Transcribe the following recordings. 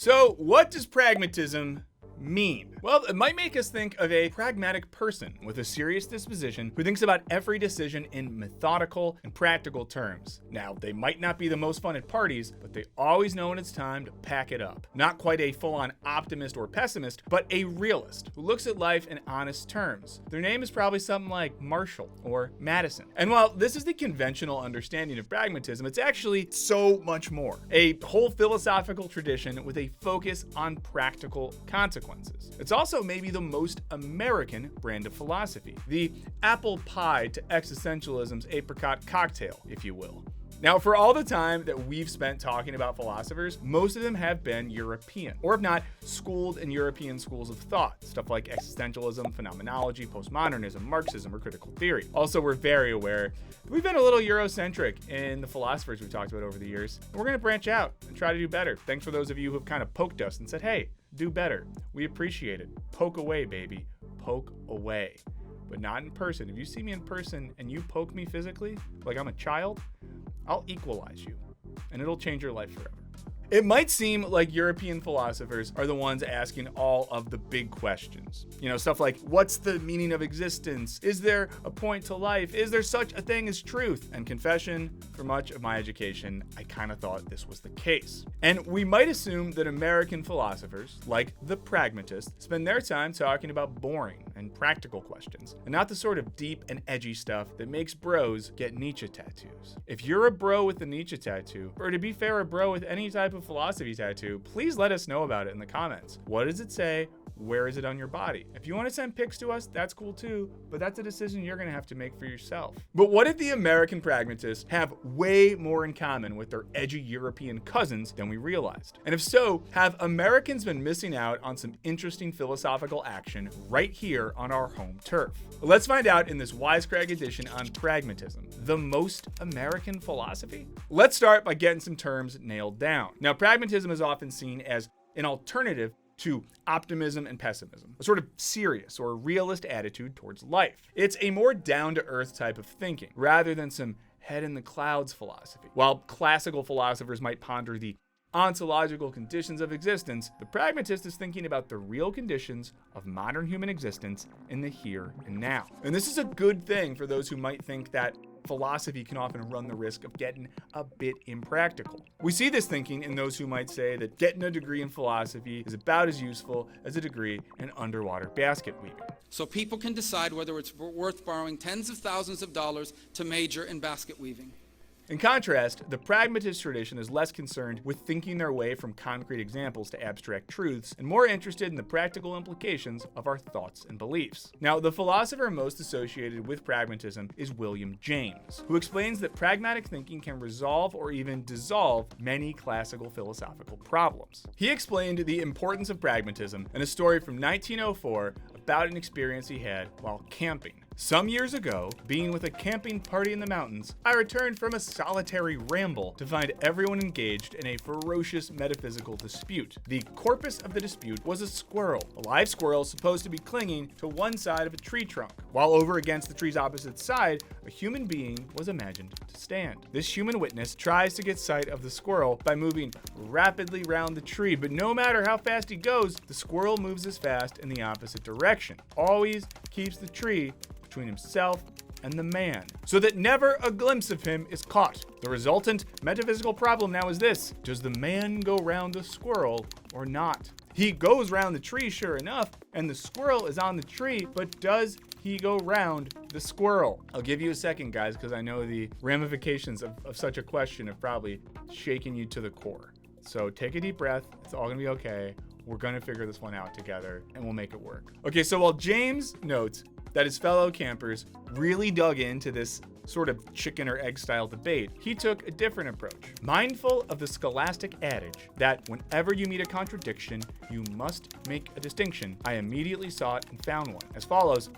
So what does pragmatism mean? Well, it might make us think of a pragmatic person with a serious disposition who thinks about every decision in methodical and practical terms. Now, they might not be the most fun at parties, but they always know when it's time to pack it up. Not quite a full-on optimist or pessimist, but a realist who looks at life in honest terms. Their name is probably something like Marshall or Madison. And while this is the conventional understanding of pragmatism, it's actually so much more. A whole philosophical tradition with a focus on practical consequences. It's also maybe the most American brand of philosophy, the apple pie to existentialism's apricot cocktail, if you will. Now, for all the time that we've spent talking about philosophers, most of them have been European, or if not, schooled in European schools of thought, stuff like existentialism, phenomenology, postmodernism, Marxism, or critical theory. Also, we're very aware that we've been a little Eurocentric in the philosophers we've talked about over the years. We're going to branch out and try to do better. Thanks for those of you who have kind of poked us and said, hey, do better. We appreciate it. Poke away, baby. Poke away. But not in person. If you see me in person and you poke me physically, like I'm a child, I'll equalize you, and it'll change your life forever. It might seem like European philosophers are the ones asking all of the big questions. You know, stuff like, what's the meaning of existence? Is there a point to life? Is there such a thing as truth? And confession, for much of my education, I kind of thought this was the case. And we might assume that American philosophers, like the pragmatists, spend their time talking about boring and practical questions, and not the sort of deep and edgy stuff that makes bros get Nietzsche tattoos. If you're a bro with a Nietzsche tattoo, or to be fair, a bro with any type of philosophy tattoo, please let us know about it in the comments. What does it say? Where is it on your body? If you want to send pics to us, that's cool too, but that's a decision you're going to have to make for yourself. But what if the American pragmatists have way more in common with their edgy European cousins than we realized? And if so, have Americans been missing out on some interesting philosophical action right here on our home turf? Let's find out in this Wisecrack edition on pragmatism, the most American philosophy. Let's start by getting some terms nailed down. Now, pragmatism is often seen as an alternative to optimism and pessimism, a sort of serious or realist attitude towards life. It's a more down-to-earth type of thinking, rather than some head-in-the-clouds philosophy. While classical philosophers might ponder the ontological conditions of existence, the pragmatist is thinking about the real conditions of modern human existence in the here and now. And this is a good thing for those who might think that philosophy can often run the risk of getting a bit impractical. We see this thinking in those who might say that getting a degree in philosophy is about as useful as a degree in underwater basket weaving. So people can decide whether it's worth borrowing tens of thousands of dollars to major in basket weaving. In contrast, the pragmatist tradition is less concerned with thinking their way from concrete examples to abstract truths, and more interested in the practical implications of our thoughts and beliefs. Now, the philosopher most associated with pragmatism is William James, who explains that pragmatic thinking can resolve or even dissolve many classical philosophical problems. He explained the importance of pragmatism in a story from 1904 about an experience he had while camping. Some years ago, being with a camping party in the mountains, I returned from a solitary ramble to find everyone engaged in a ferocious metaphysical dispute. The corpus of the dispute was a squirrel, a live squirrel supposed to be clinging to one side of a tree trunk, while over against the tree's opposite side, a human being was imagined to stand. This human witness tries to get sight of the squirrel by moving rapidly round the tree, but no matter how fast he goes, the squirrel moves as fast in the opposite direction. Always keeps the tree between himself and the man, so that never a glimpse of him is caught. The resultant metaphysical problem now is this: does the man go round the squirrel or not? He goes round the tree, sure enough, and the squirrel is on the tree, but does he go round the squirrel? I'll give you a second, guys, because I know the ramifications of such a question have probably shaken you to the core. So take a deep breath. It's all gonna be okay. We're gonna figure this one out together, and we'll make it work. Okay, so while James notes that his fellow campers really dug into this sort of chicken or egg style debate, he took a different approach. Mindful of the scholastic adage that whenever you meet a contradiction, you must make a distinction, I immediately sought and found one. As follows: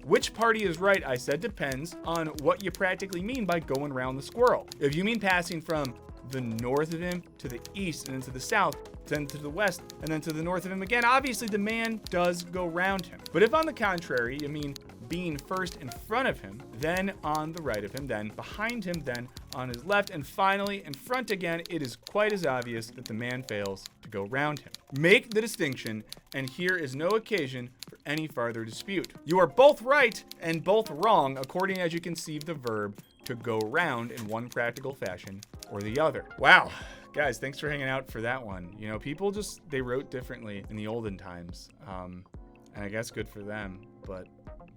which party is right, I said, depends on what you practically mean by going around the squirrel. If you mean passing from the north of him to the east and then to the south, then to the west, and then to the north of him again, obviously the man does go round him. But if on the contrary, you mean being first in front of him, then on the right of him, then behind him, then on his left, and finally in front again, it is quite as obvious that the man fails to go round him. Make the distinction, and here is no occasion for any farther dispute. You are both right and both wrong according as you conceive the verb to go round in one practical fashion or the other. Wow. Guys, thanks for hanging out for that one. You know, people they wrote differently in the olden times. And I guess good for them, but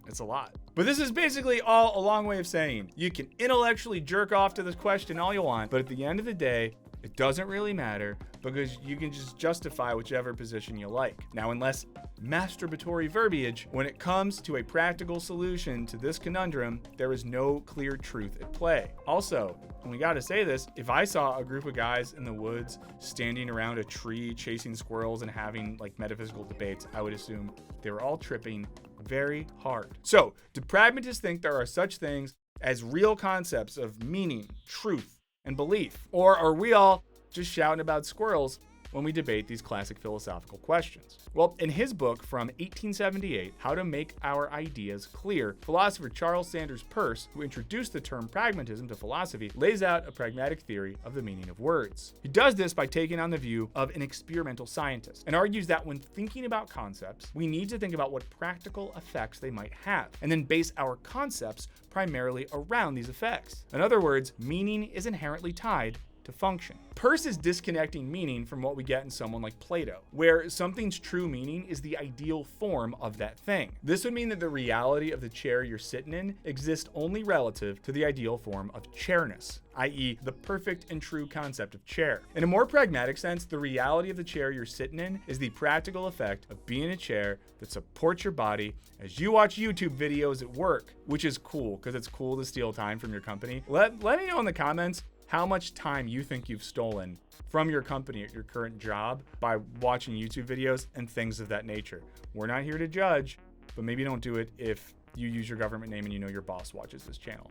it's a lot. But this is basically all a long way of saying you can intellectually jerk off to this question all you want, but at the end of the day, it doesn't really matter because you can just justify whichever position you like. Now, unless masturbatory verbiage, when it comes to a practical solution to this conundrum, there is no clear truth at play. Also, and we gotta say this, if I saw a group of guys in the woods standing around a tree chasing squirrels and having like metaphysical debates, I would assume they were all tripping very hard. So, do pragmatists think there are such things as real concepts of meaning, truth, and belief? Or are we all just shouting about squirrels when we debate these classic philosophical questions? Well, in his book from 1878, How to Make Our Ideas Clear, philosopher Charles Sanders Peirce, who introduced the term pragmatism to philosophy, lays out a pragmatic theory of the meaning of words. He does this by taking on the view of an experimental scientist and argues that when thinking about concepts, we need to think about what practical effects they might have, and then base our concepts primarily around these effects. In other words, meaning is inherently tied to function. Peirce is disconnecting meaning from what we get in someone like Plato, where something's true meaning is the ideal form of that thing. This would mean that the reality of the chair you're sitting in exists only relative to the ideal form of chairness, i.e. the perfect and true concept of chair. In a more pragmatic sense, the reality of the chair you're sitting in is the practical effect of being in a chair that supports your body as you watch YouTube videos at work, which is cool because it's cool to steal time from your company. Let me know in the comments how much time you think you've stolen from your company at your current job by watching YouTube videos and things of that nature. We're not here to judge, but maybe don't do it if you use your government name and you know your boss watches this channel.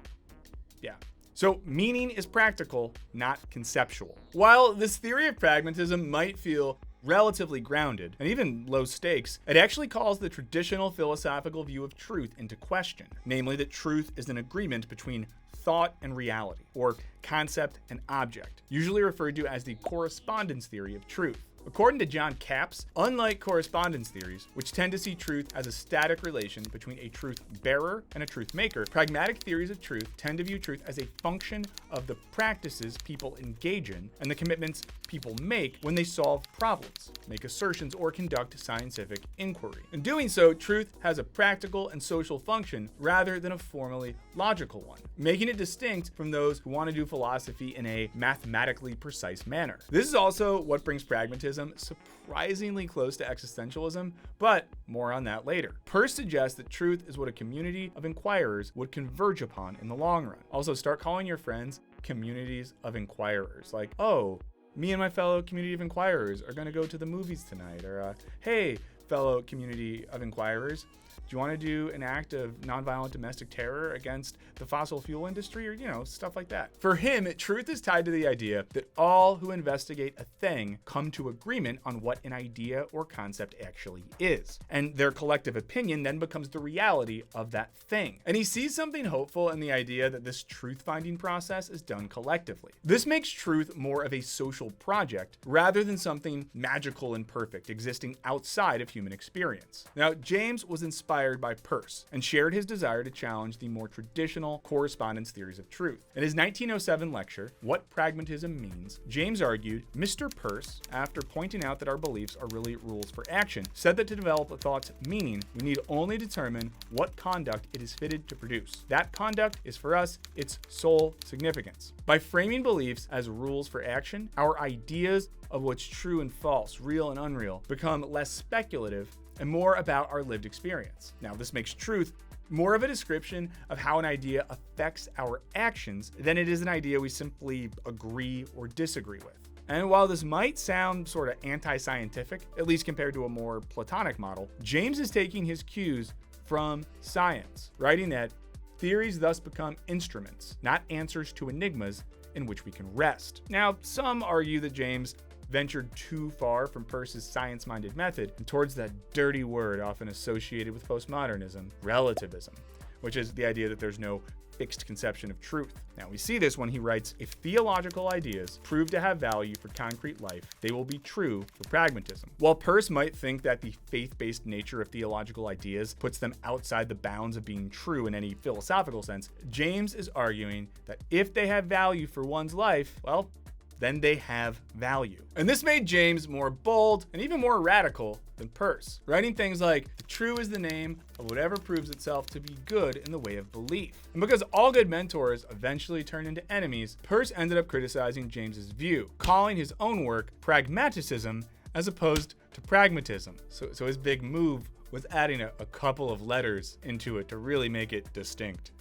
Yeah. So meaning is practical, not conceptual. While this theory of pragmatism might feel relatively grounded and even low stakes, it actually calls the traditional philosophical view of truth into question, namely that truth is an agreement between thought and reality, or concept and object, usually referred to as the correspondence theory of truth. According to John Capps, unlike correspondence theories, which tend to see truth as a static relation between a truth bearer and a truth maker, pragmatic theories of truth tend to view truth as a function of the practices people engage in and the commitments people make when they solve problems, make assertions, or conduct scientific inquiry. In doing so, truth has a practical and social function rather than a formally logical one, making it distinct from those who want to do philosophy in a mathematically precise manner. This is also what brings pragmatism surprisingly close to existentialism, but more on that later. Peirce suggests that truth is what a community of inquirers would converge upon in the long run. Also, start calling your friends communities of inquirers. Like, oh, me and my fellow community of inquirers are going to go to the movies tonight. Or, hey, fellow community of inquirers, do you want to do an act of nonviolent domestic terror against the fossil fuel industry, or, stuff like that? For him, truth is tied to the idea that all who investigate a thing come to agreement on what an idea or concept actually is, and their collective opinion then becomes the reality of that thing. And he sees something hopeful in the idea that this truth-finding process is done collectively. This makes truth more of a social project rather than something magical and perfect existing outside of human experience. Now, James was inspired by Peirce and shared his desire to challenge the more traditional correspondence theories of truth. In his 1907 lecture, What Pragmatism Means, James argued, Mr. Peirce, after pointing out that our beliefs are really rules for action, said that to develop a thought's meaning, we need only determine what conduct it is fitted to produce. That conduct is for us its sole significance. By framing beliefs as rules for action, our ideas of what's true and false, real and unreal, become less speculative and more about our lived experience. Now, this makes truth more of a description of how an idea affects our actions than it is an idea we simply agree or disagree with. And while this might sound sort of anti-scientific, at least compared to a more Platonic model, James is taking his cues from science, writing that theories thus become instruments, not answers to enigmas in which we can rest. Now, some argue that James ventured too far from Peirce's science-minded method and towards that dirty word often associated with postmodernism, relativism, which is the idea that there's no fixed conception of truth. Now, we see this when he writes, if theological ideas prove to have value for concrete life, they will be true for pragmatism. While Peirce might think that the faith-based nature of theological ideas puts them outside the bounds of being true in any philosophical sense, James is arguing that if they have value for one's life, well, then they have value. And this made James more bold and even more radical than Peirce, writing things like, the true is the name of whatever proves itself to be good in the way of belief. And because all good mentors eventually turn into enemies, Peirce ended up criticizing James's view, calling his own work pragmatism as opposed to pragmatism. So his big move was adding a couple of letters into it to really make it distinct.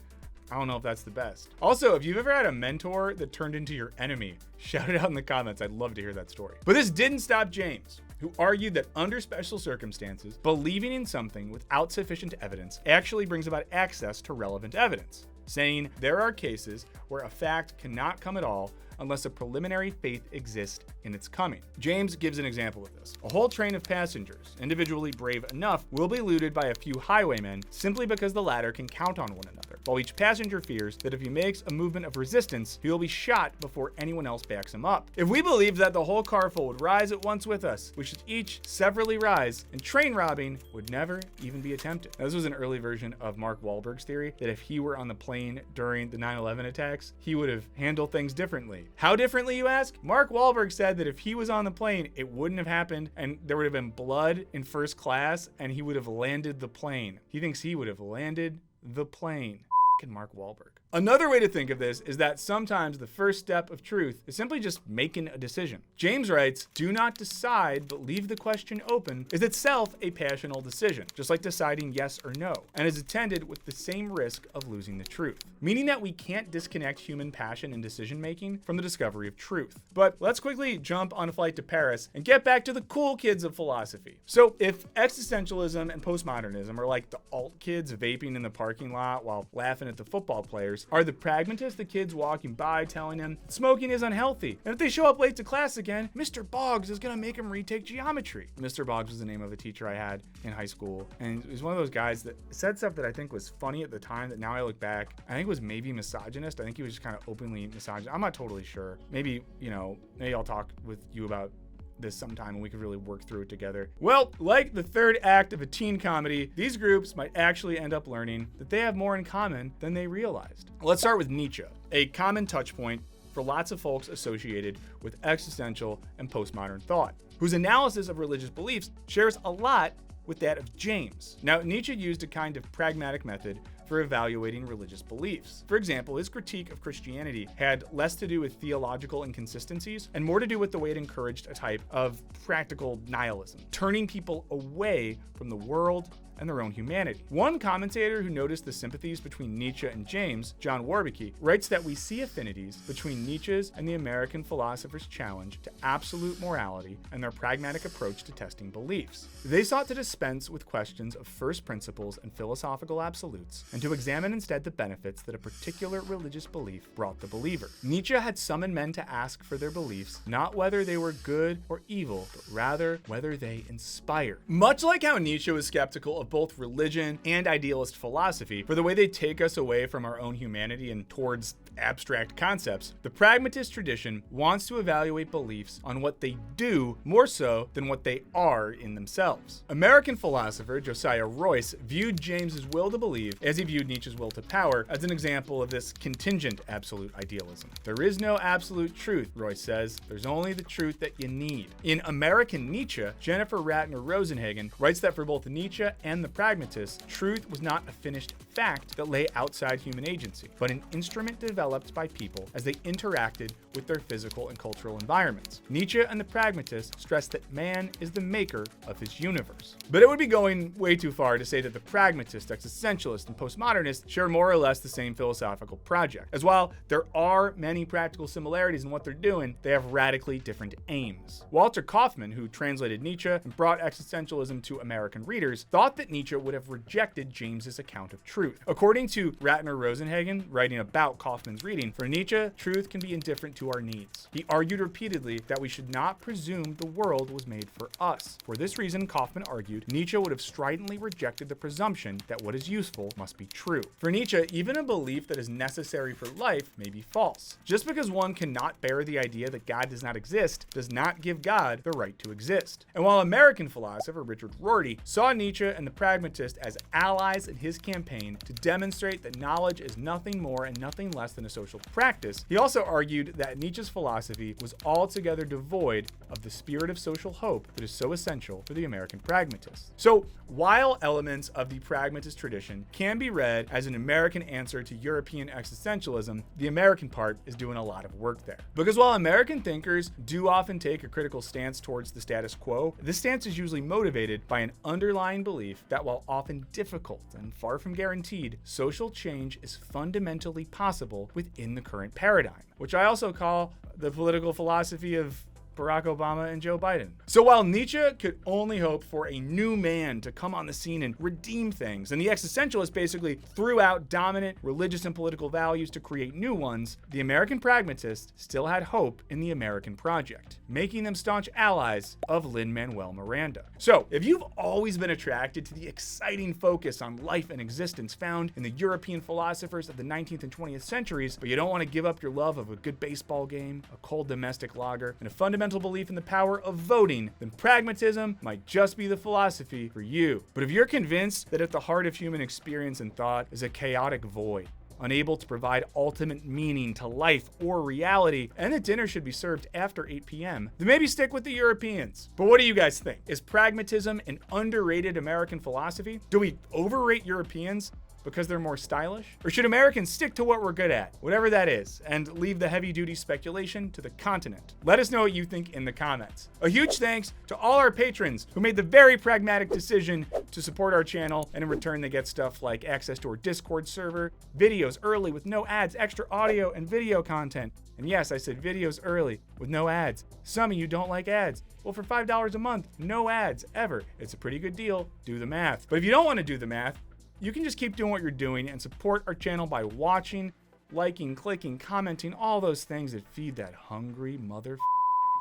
I don't know if that's the best. Also, if you've ever had a mentor that turned into your enemy, shout it out in the comments. I'd love to hear that story. But this didn't stop James, who argued that under special circumstances, believing in something without sufficient evidence actually brings about access to relevant evidence, saying there are cases where a fact cannot come at all unless a preliminary faith exists in its coming. James gives an example of this. A whole train of passengers, individually brave enough, will be looted by a few highwaymen simply because the latter can count on one another, while each passenger fears that if he makes a movement of resistance, he will be shot before anyone else backs him up. If we believed that the whole carful would rise at once with us, we should each severally rise, and train robbing would never even be attempted. Now, this was an early version of Mark Wahlberg's theory that if he were on the plane during the 9/11 attacks, he would have handled things differently. How differently, you ask? Mark Wahlberg said that if he was on the plane, it wouldn't have happened, and there would have been blood in first class, and he would have landed the plane. He thinks he would have landed the plane. Mark Wahlberg. Another way to think of this is that sometimes the first step of truth is simply just making a decision. James writes, do not decide, but leave the question open is itself a passional decision, just like deciding yes or no, and is attended with the same risk of losing the truth, meaning that we can't disconnect human passion and decision making from the discovery of truth. But let's quickly jump on a flight to Paris and get back to the cool kids of philosophy. So if existentialism and postmodernism are like the alt kids vaping in the parking lot while laughing at the football players, are the pragmatists the kids walking by telling them smoking is unhealthy, and if they show up late to class again, Mr. Boggs is gonna make them retake geometry? Mr. Boggs was the name of a teacher I had in high school, and he was one of those guys that said stuff that I think was funny at the time that now I look back, I think was maybe misogynist. I think he was just kind of openly misogynist. I'm not totally sure. Maybe, maybe I'll talk with you about this sometime and we could really work through it together. Well, like the third act of a teen comedy, these groups might actually end up learning that they have more in common than they realized. Let's start with Nietzsche, a common touch point for lots of folks associated with existential and postmodern thought, whose analysis of religious beliefs shares a lot with that of James. Now, Nietzsche used a kind of pragmatic method for evaluating religious beliefs. For example, his critique of Christianity had less to do with theological inconsistencies and more to do with the way it encouraged a type of practical nihilism, turning people away from the world and their own humanity. One commentator who noticed the sympathies between Nietzsche and James, John Warbeck, writes that we see affinities between Nietzsche's and the American philosopher's challenge to absolute morality and their pragmatic approach to testing beliefs. They sought to dispense with questions of first principles and philosophical absolutes, and to examine instead the benefits that a particular religious belief brought the believer. Nietzsche had summoned men to ask for their beliefs, not whether they were good or evil, but rather whether they inspire. Much like how Nietzsche was skeptical of both religion and idealist philosophy for the way they take us away from our own humanity and towards abstract concepts, the pragmatist tradition wants to evaluate beliefs on what they do more so than what they are in themselves. American philosopher Josiah Royce viewed James's will to believe, as he viewed Nietzsche's will to power, as an example of this contingent absolute idealism. There is no absolute truth, Royce says. There's only the truth that you need. In American Nietzsche, Jennifer Ratner Rosenhagen writes that for both Nietzsche and the pragmatists, truth was not a finished fact that lay outside human agency, but an instrument developed by people as they interacted with their physical and cultural environments. Nietzsche and the pragmatists stress that man is the maker of his universe. But it would be going way too far to say that the pragmatist, existentialist, and postmodernist share more or less the same philosophical project, as while there are many practical similarities in what they're doing, they have radically different aims. Walter Kaufmann, who translated Nietzsche and brought existentialism to American readers, thought that Nietzsche would have rejected James's account of truth. According to Ratner Rosenhagen, writing about Kaufmann's Kaufman's reading, for Nietzsche, truth can be indifferent to our needs. He argued repeatedly that we should not presume the world was made for us. For this reason, Kaufman argued, Nietzsche would have stridently rejected the presumption that what is useful must be true. For Nietzsche, even a belief that is necessary for life may be false. Just because one cannot bear the idea that God does not exist does not give God the right to exist. And while American philosopher Richard Rorty saw Nietzsche and the pragmatist as allies in his campaign to demonstrate that knowledge is nothing more and nothing less than a social practice, he also argued that Nietzsche's philosophy was altogether devoid of the spirit of social hope that is so essential for the American pragmatists. So, while elements of the pragmatist tradition can be read as an American answer to European existentialism, the American part is doing a lot of work there. Because while American thinkers do often take a critical stance towards the status quo, this stance is usually motivated by an underlying belief that while often difficult and far from guaranteed, social change is fundamentally possible within the current paradigm, which I also call the political philosophy of Barack Obama and Joe Biden. So while Nietzsche could only hope for a new man to come on the scene and redeem things, and the existentialists basically threw out dominant religious and political values to create new ones, the American pragmatists still had hope in the American project, making them staunch allies of Lin-Manuel Miranda. So if you've always been attracted to the exciting focus on life and existence found in the European philosophers of the 19th and 20th centuries, but you don't want to give up your love of a good baseball game, a cold domestic lager, and a fundamental belief in the power of voting, then pragmatism might just be the philosophy for you. But if you're convinced that at the heart of human experience and thought is a chaotic void, unable to provide ultimate meaning to life or reality, and that dinner should be served after 8 p.m., then maybe stick with the Europeans. But what do you guys think? Is pragmatism an underrated American philosophy? Do we overrate Europeans because they're more stylish? Or should Americans stick to what we're good at, whatever that is, and leave the heavy-duty speculation to the continent? Let us know what you think in the comments. A huge thanks to all our patrons who made the very pragmatic decision to support our channel, and in return they get stuff like access to our Discord server, videos early with no ads, extra audio and video content. And yes, I said videos early with no ads. Some of you don't like ads. Well, for $5 a month, no ads ever. It's a pretty good deal. Do the math. But if you don't want to do the math, you can just keep doing what you're doing and support our channel by watching, liking, clicking, commenting, all those things that feed that hungry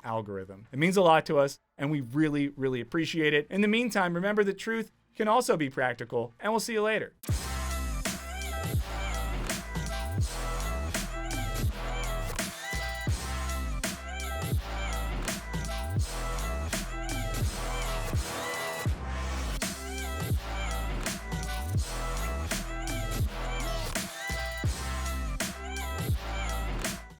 algorithm. It means a lot to us, and we really, really appreciate it. In the meantime, remember that truth can also be practical, and we'll see you later.